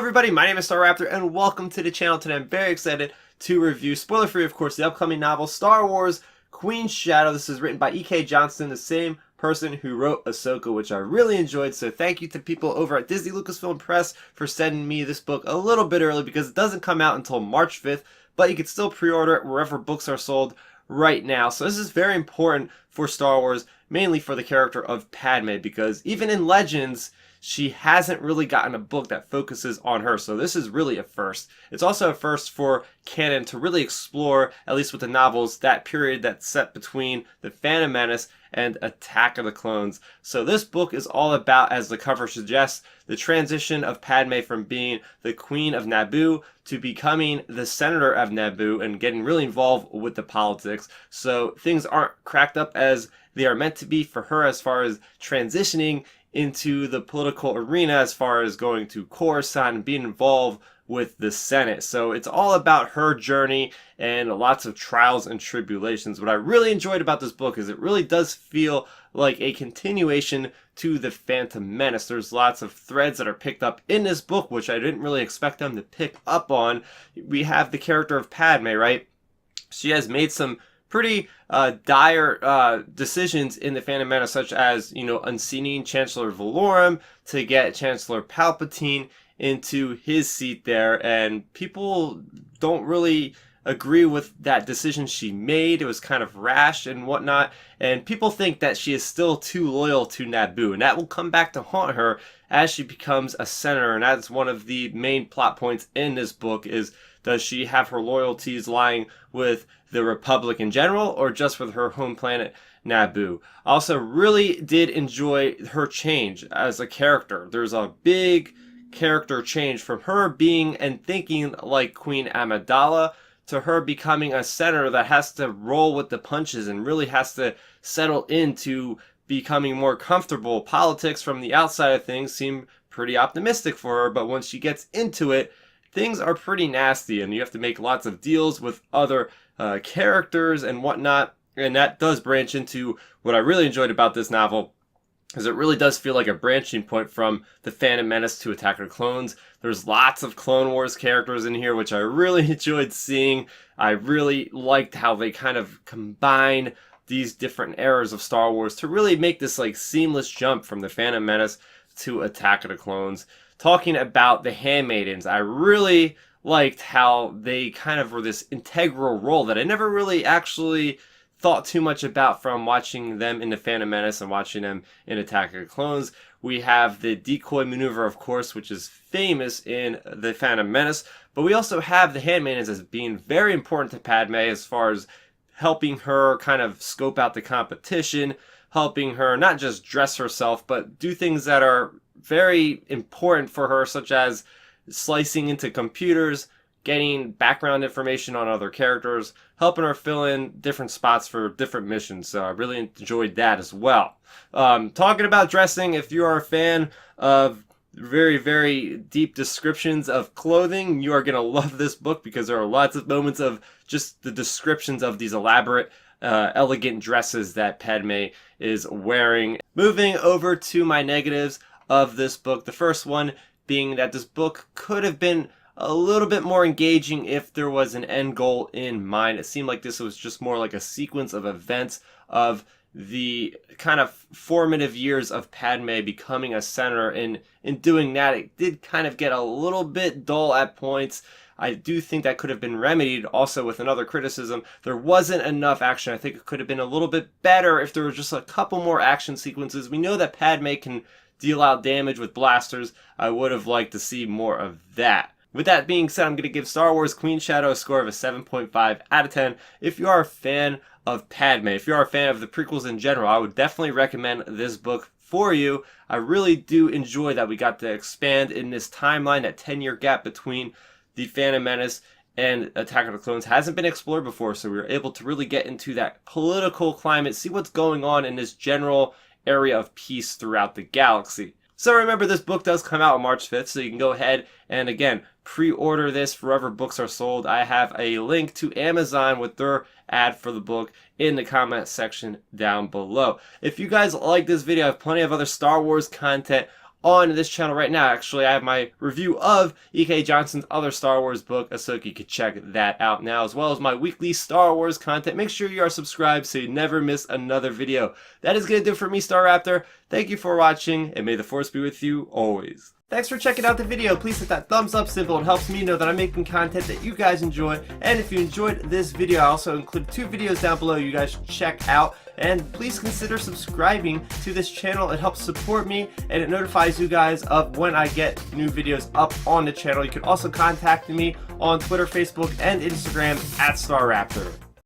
everybody, my name is Star Raptor and welcome to the channel. Today I'm very excited to review, spoiler free of course, the upcoming novel Star Wars Queen's Shadow. This is written by Johnston, the same person who wrote Ahsoka, which I really enjoyed. So thank you to people over at Disney Lucasfilm Press for sending me this book a little bit early because it doesn't come out until March 5th, but you can still pre-order it wherever books are sold right now. So this is very important for Star Wars, mainly for the character of Padme, because even in Legends, she hasn't really gotten a book that focuses on her. So this is really a first. It's also a first for canon to really explore, at least with the novels, that period that's set between The Phantom Menace and Attack of the Clones. So this book is all about, as the cover suggests, the transition of Padme from being the Queen of Naboo to becoming the Senator of Naboo and getting really involved with the politics. So things aren't cracked up as they are meant to be for her as far as transitioning into the political arena, as far as going to Coruscant and being involved with the Senate. So it's all about her journey and lots of trials and tribulations. What I really enjoyed about this book is it really does feel like a continuation to The Phantom Menace. There's lots of threads that are picked up in this book, which I didn't really expect them to pick up on. We have the character of Padme, right? She has made some pretty dire decisions in The Phantom Menace, such as, unseating Chancellor Valorum to get Chancellor Palpatine into his seat there, and people don't really agree with that decision she made. It was kind of rash and whatnot, and people think that she is still too loyal to Naboo, and that will come back to haunt her as she becomes a senator. And that's one of the main plot points in this book, is does she have her loyalties lying with the Republic in general or just with her home planet Naboo? I also really did enjoy her change as a character. There's a big character change from her being and thinking like Queen Amidala to her becoming a senator that has to roll with the punches and really has to settle into becoming more comfortable. Politics from the outside of things seem pretty optimistic for her, but once she gets into it, things are pretty nasty, and you have to make lots of deals with other characters and whatnot. And that does branch into what I really enjoyed about this novel, because it really does feel like a branching point from The Phantom Menace to Attack of the Clones. There's lots of Clone Wars characters in here, which I really enjoyed seeing. I really liked how they kind of combine these different eras of Star Wars to really make this like seamless jump from The Phantom Menace to Attack of the Clones. Talking about the handmaidens, I really liked how they kind of were this integral role that I never really actually thought too much about from watching them in The Phantom Menace and watching them in Attack of the Clones. We have the decoy maneuver, of course, which is famous in The Phantom Menace, but we also have the handmaidens as being very important to Padme as far as helping her kind of scope out the competition, helping her not just dress herself, but do things that are very important for her, such as slicing into computers, getting background information on other characters, helping her fill in different spots for different missions. So I really enjoyed that as well. Talking about dressing, if you are a fan of very, very deep descriptions of clothing, you are going to love this book, because there are lots of moments of just the descriptions of these elaborate elegant dresses that Padme is wearing. Moving over to my negatives of this book, the first one being that this book could have been a little bit more engaging if there was an end goal in mind. It seemed like this was just more like a sequence of events of the kind of formative years of Padme becoming a senator. And in doing that, it did kind of get a little bit dull at points. I do think that could have been remedied. Also, with another criticism, there wasn't enough action. I think it could have been a little bit better if there was just a couple more action sequences. We know that Padme can deal out damage with blasters. I would have liked to see more of that. With that being said, I'm going to give Star Wars Queen's Shadow a score of a 7.5 out of 10. If you are a fan of Padme, if you are a fan of the prequels in general, I would definitely recommend this book for you. I really do enjoy that we got to expand in this timeline. That 10-year gap between The Phantom Menace and Attack of the Clones hasn't been explored before, so we were able to really get into that political climate, see what's going on in this general area of peace throughout the galaxy. So remember, this book does come out on March 5th, so you can go ahead and, again, pre-order this wherever books are sold. I have a link to Amazon with their ad for the book in the comment section down below. If you guys like this video, I have plenty of other Star Wars content on this channel right now. Actually, I have my review of E.K. Johnston's other Star Wars book, Ahsoka. You can check that out now, as well as my weekly Star Wars content. Make sure you are subscribed so you never miss another video. That is going to do it for me, Star Raptor. Thank you for watching, and may the Force be with you always. Thanks for checking out the video. Please hit that thumbs up symbol. It helps me know that I'm making content that you guys enjoy. And if you enjoyed this video, I also included 2 videos down below you guys should check out. And please consider subscribing to this channel. It helps support me, and it notifies you guys of when I get new videos up on the channel. You can also contact me on Twitter, Facebook, and Instagram at StarRaptor.